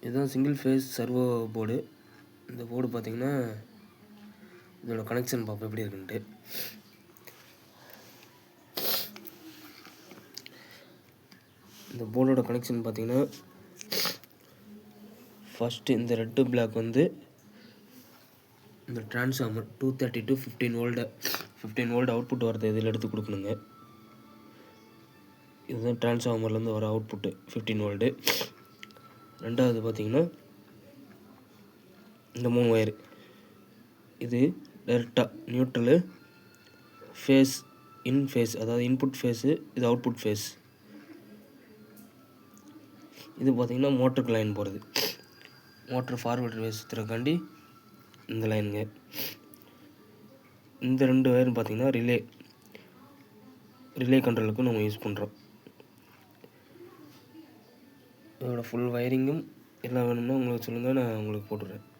இதுதான் single phase servo board. இந்த board பார்த்திங்கன்னா இதோட கனெக்ஷன் பார்ப்போம் எப்படி இருக்குன்ட்டு. இந்த போர்டோட கனெக்ஷன் பார்த்திங்கன்னா ஃபஸ்ட்டு இந்த ரெட்டு பிளாக் வந்து இந்த ட்ரான்ஸ்ஃபார்மர் 230 to 15 வோல்ட் அவுட்புட் வரது இதில் எடுத்து கொடுக்கணுங்க. இதுதான் ட்ரான்ஸ்ஃபார்மர்லேருந்து வர அவுட்புட்டு 15 வோல்ட்டு. ரெண்டாவது பார்த்திங்கன்னா இந்த 3 ஒயரு, இது டேரெக்டாக நியூட்ரலு, ஃபேஸ் இன் ஃபேஸ், அதாவது இன்புட் ஃபேஸு, இது அவுட்புட் ஃபேஸ். இது பார்த்திங்கன்னா மோட்டருக்கு லைன் போகிறது, மோட்டர் ஃபார்வர்டு வேஸ் சுற்றுறக்காண்டி இந்த லைனுங்க. இந்த 2 ஒயரும் பார்த்திங்கன்னா ரிலே கண்ட்ரோலுக்கும் நம்ம யூஸ் பண்ணுறோம். இதோட ஃபுல் வயரிங்கும் எல்லாம் வேணும்னா உங்களுக்கு சொல்லுங்கள், நான் உங்களுக்கு போட்டுறேன்.